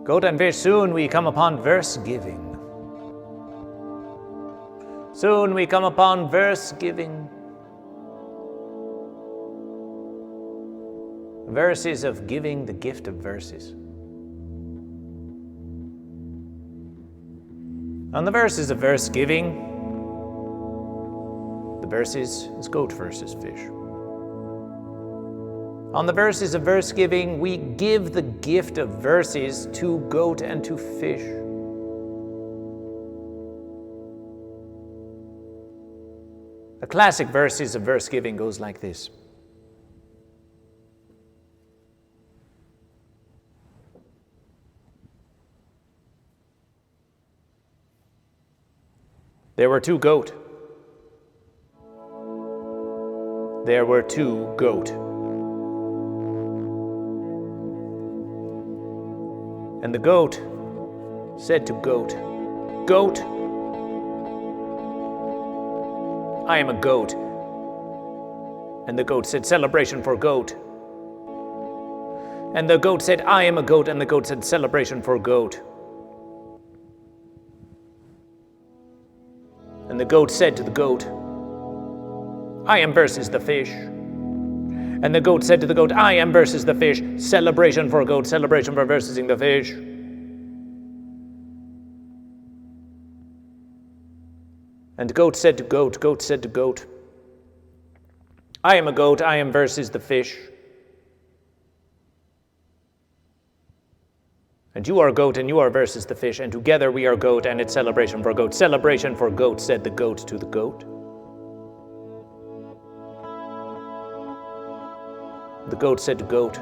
Goat and fish, soon we come upon VsGiving. Soon we come upon VsGiving. Verses of giving the gift of verses. On the verses of VsGiving, the verses is goat versus fish. On the verses of VsGiving, we give the gift of verses to goat and to fish. The classic verses of VsGiving goes like this. There were two goat. There were two goat. And the goat said to goat, "Goat, I am a goat." And the goat said, "Celebration for goat." And the goat said, "I am a goat." And the goat said, "Celebration for goat." And the goat said to the goat, "I am versus the fish." And the goat said to the goat, "I am versus the fish. Celebration for goat, celebration for versing the fish." And the goat said to goat, goat said to goat, "I am a goat, I am versus the fish. And you are goat and you are versus the fish, and together we are goat, and it's celebration for goat. Celebration for goat," said the goat to the goat. The goat said to goat,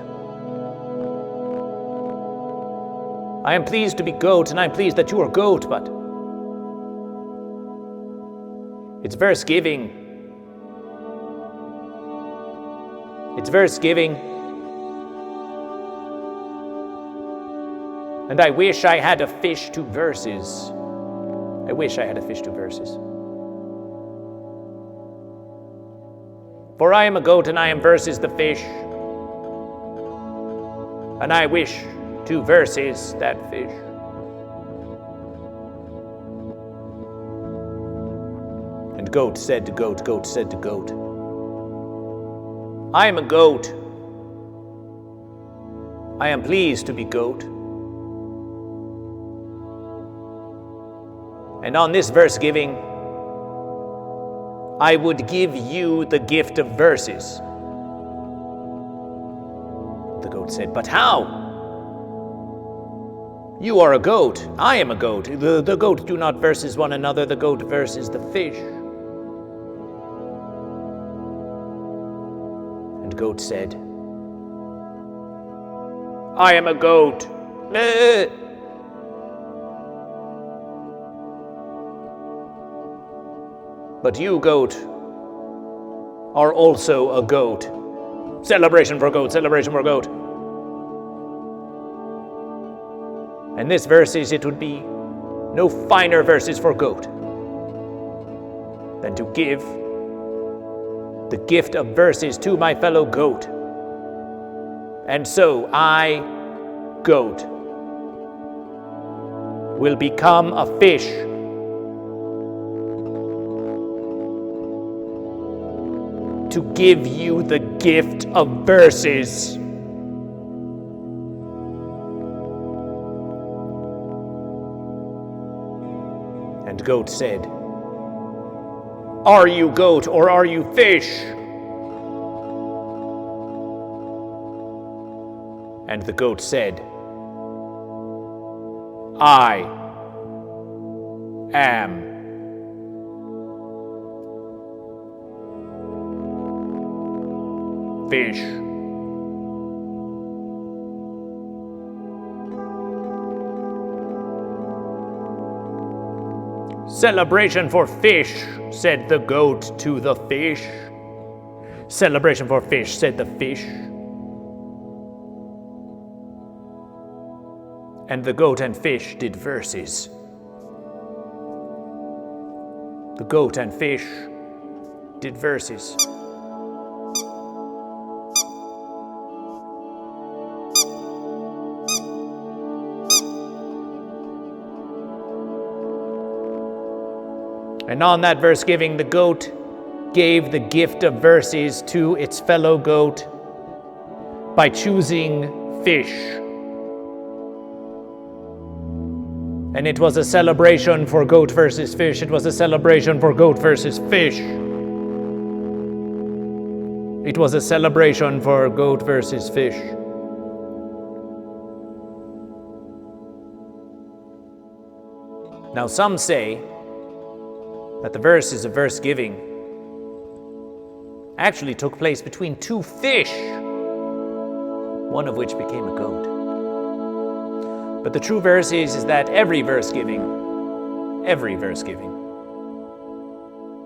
"I am pleased to be goat, and I am pleased that you are goat, but it's VsGiving. It's VsGiving. And I wish I had a fish to verses. I wish I had a fish to verses. For I am a goat and I am versus the fish. And I wish to verses that fish." And goat said to goat, goat said to goat, "I am a goat. I am pleased to be goat. And on this VsGiving, I would give you the gift of verses." The goat said, "But how? You are a goat, I am a goat. The goat do not versus one another, the goat versus the fish." And goat said, "I am a goat. But you, goat, are also a goat. Celebration for goat, celebration for goat." And this verses, it would be no finer verses for goat than to give the gift of verses to my fellow goat. And so I, goat, will become a fish to give you the gift of verses. And goat said, "Are you goat or are you fish?" And the goat said, "I am fish." "Celebration for fish," said the goat to the fish. "Celebration for fish," said the fish. And the goat and fish did verses. The goat and fish did verses. And on that verse giving, the goat gave the gift of verses to its fellow goat by choosing fish. And it was a celebration for goat versus fish. It was a celebration for goat versus fish. It was a celebration for goat versus fish. Now, some say that the verses of verse giving actually took place between two fish, one of which became a goat. But the true verse is that every verse giving,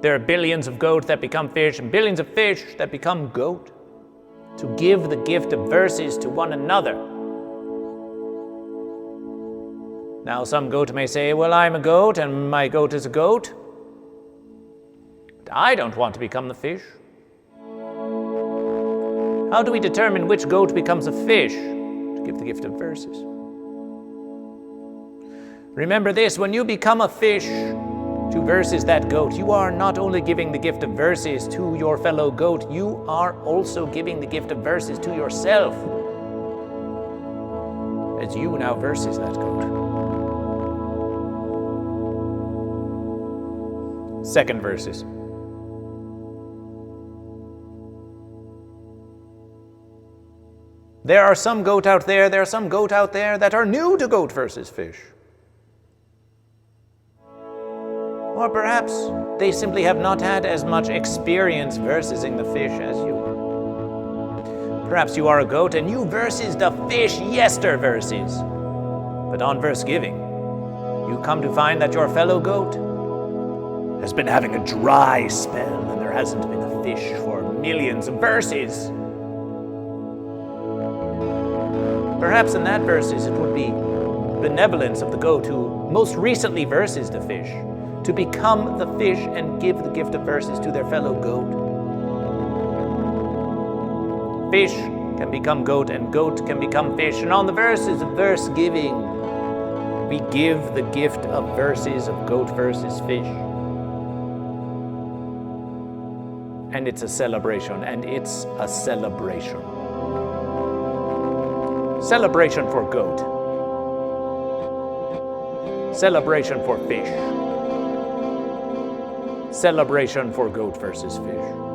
there are billions of goat that become fish and billions of fish that become goat to give the gift of verses to one another. Now, some goat may say, well, I'm a goat and my goat is a goat. But I don't want to become the fish. How do we determine which goat becomes a fish to give the gift of verses? Remember this, when you become a fish to verses that goat, you are not only giving the gift of verses to your fellow goat, you are also giving the gift of verses to yourself, as you now verses that goat. Second verses. There are some goat out there that are new to goat versus fish. Or perhaps they simply have not had as much experience versing the fish as you. Perhaps you are a goat and you verses the fish yester verses. But on verse giving, you come to find that your fellow goat has been having a dry spell and there hasn't been a fish for millions of verses. Perhaps in that verses it would be benevolence of the goat who most recently verses the fish to become the fish and give the gift of verses to their fellow goat. Fish can become goat and goat can become fish. And on the verses of verse giving, we give the gift of verses of goat versus fish. And it's a celebration, Celebration for goat. Celebration for fish. Celebration for goat versus fish.